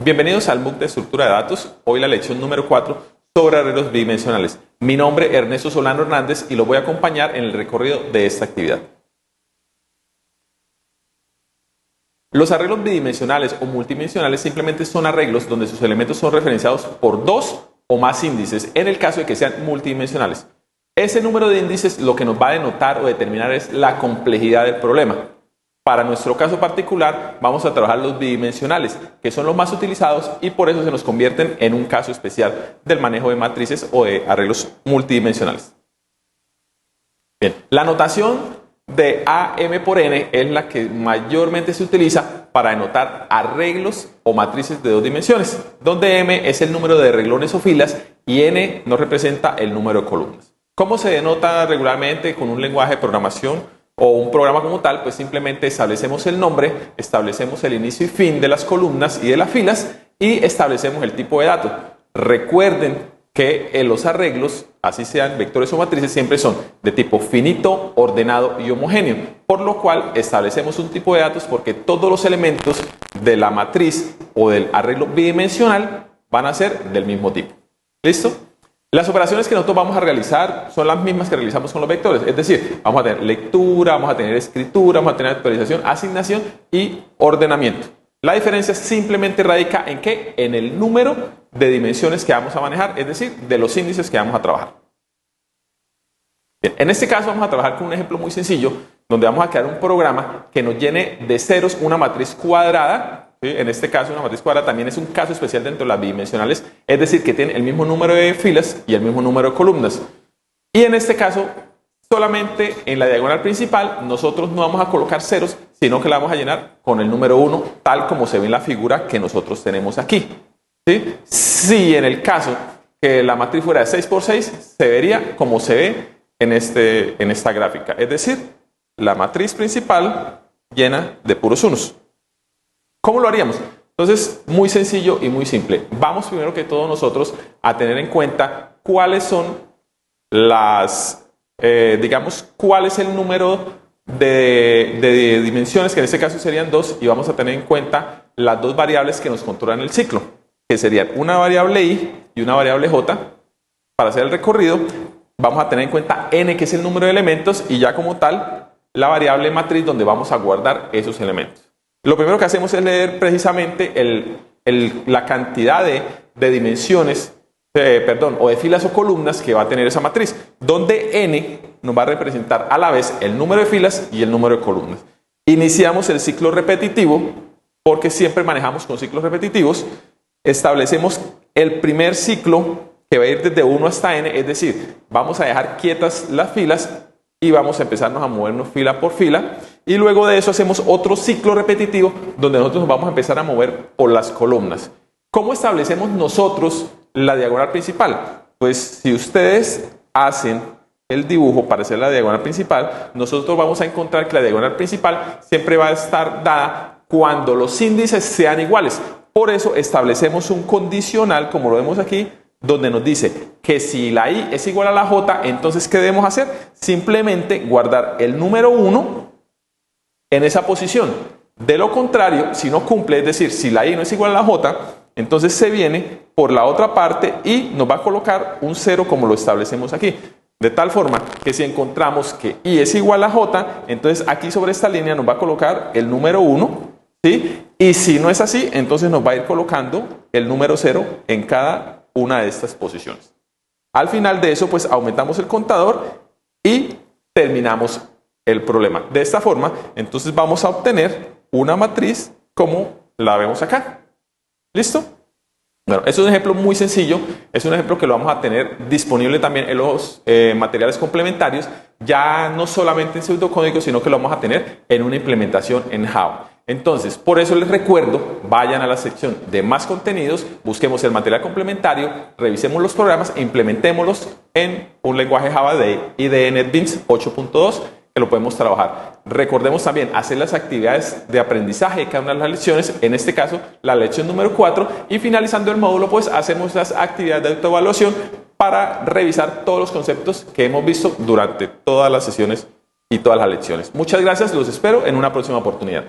Bienvenidos al MOOC de estructura de datos, hoy la lección número 4 sobre arreglos bidimensionales. Mi nombre es Ernesto Solano Hernández y los voy a acompañar en el recorrido de esta actividad. Los arreglos bidimensionales o multidimensionales simplemente son arreglos donde sus elementos son referenciados por dos o más índices en el caso de que sean multidimensionales. Ese número de índices lo que nos va a denotar o determinar es la complejidad del problema. Para nuestro caso particular vamos a trabajar los bidimensionales, que son los más utilizados y por eso se nos convierten en un caso especial del manejo de matrices o de arreglos multidimensionales. Bien, la notación de AM por N es la que mayormente se utiliza para denotar arreglos o matrices de dos dimensiones, donde M es el número de renglones o filas y N nos representa el número de columnas. ¿Cómo se denota regularmente con un lenguaje de programación o un programa como tal? Pues simplemente establecemos el nombre, establecemos el inicio y fin de las columnas y de las filas y establecemos el tipo de dato. Recuerden que los arreglos, así sean vectores o matrices, siempre son de tipo finito, ordenado y homogéneo, por lo cual establecemos un tipo de datos porque todos los elementos de la matriz o del arreglo bidimensional van a ser del mismo tipo. ¿Listo? Las operaciones que nosotros vamos a realizar son las mismas que realizamos con los vectores, es decir, vamos a tener lectura, vamos a tener escritura, vamos a tener actualización, asignación y ordenamiento. La diferencia simplemente radica en ¿qué? En el número de dimensiones que vamos a manejar, es decir, de los índices que vamos a trabajar. Bien, en este caso vamos a trabajar con un ejemplo muy sencillo, donde vamos a crear un programa que nos llene de ceros una matriz cuadrada. ¿Sí? En este caso una matriz cuadrada también es un caso especial dentro de las bidimensionales, es decir, que tiene el mismo número de filas y el mismo número de columnas. Y en este caso, solamente en la diagonal principal, nosotros no vamos a colocar ceros, sino que la vamos a llenar con el número 1, tal como se ve en la figura que nosotros tenemos aquí. ¿Sí? Si en el caso que la matriz fuera de 6 por 6, se vería como se ve en esta gráfica. Es decir, la matriz principal llena de puros unos. ¿Cómo lo haríamos? Entonces, muy sencillo y muy simple. Vamos primero que todo nosotros a tener en cuenta cuáles son las, cuál es el número de dimensiones, que en este caso serían 2, y vamos a tener en cuenta las dos variables que nos controlan el ciclo, que serían una variable i y una variable j. Para hacer el recorrido, vamos a tener en cuenta n, que es el número de elementos, y ya como tal, la variable matriz donde vamos a guardar esos elementos. Lo primero que hacemos es leer precisamente la cantidad de dimensiones, o de filas o columnas que va a tener esa matriz, donde n nos va a representar a la vez el número de filas y el número de columnas. Iniciamos el ciclo repetitivo, porque siempre manejamos con ciclos repetitivos. Establecemos el primer ciclo que va a ir desde 1 hasta n, es decir, vamos a dejar quietas las filas y vamos a empezarnos a movernos fila por fila, y luego de eso hacemos otro ciclo repetitivo donde nosotros nos vamos a empezar a mover por las columnas. ¿Cómo establecemos nosotros la diagonal principal? Pues si ustedes hacen el dibujo para hacer la diagonal principal, nosotros vamos a encontrar que la diagonal principal siempre va a estar dada cuando los índices sean iguales. Por eso establecemos un condicional, como lo vemos aquí, donde nos dice que si la i es igual a la j, entonces ¿qué debemos hacer? Simplemente guardar el número 1 en esa posición. De lo contrario, si no cumple, es decir, si la i no es igual a la j, entonces se viene por la otra parte y nos va a colocar un 0 como lo establecemos aquí. De tal forma que si encontramos que i es igual a j, entonces aquí sobre esta línea nos va a colocar el número 1, ¿sí? Y si no es así, entonces nos va a ir colocando el número 0 en cada una de estas posiciones. Al final de eso, pues aumentamos el contador y terminamos el problema. De esta forma, entonces vamos a obtener una matriz como la vemos acá. ¿Listo? Bueno, es un ejemplo muy sencillo, es un ejemplo que lo vamos a tener disponible también en los materiales complementarios, ya no solamente en pseudocódigo, sino que lo vamos a tener en una implementación en Java. Entonces, por eso les recuerdo, vayan a la sección de más contenidos, busquemos el material complementario, revisemos los programas e implementémoslos en un lenguaje Java de IDE NetBeans 8.2, que lo podemos trabajar. Recordemos también hacer las actividades de aprendizaje de cada una de las lecciones, en este caso la lección número 4, y finalizando el módulo pues hacemos las actividades de autoevaluación para revisar todos los conceptos que hemos visto durante todas las sesiones y todas las lecciones. Muchas gracias, los espero en una próxima oportunidad.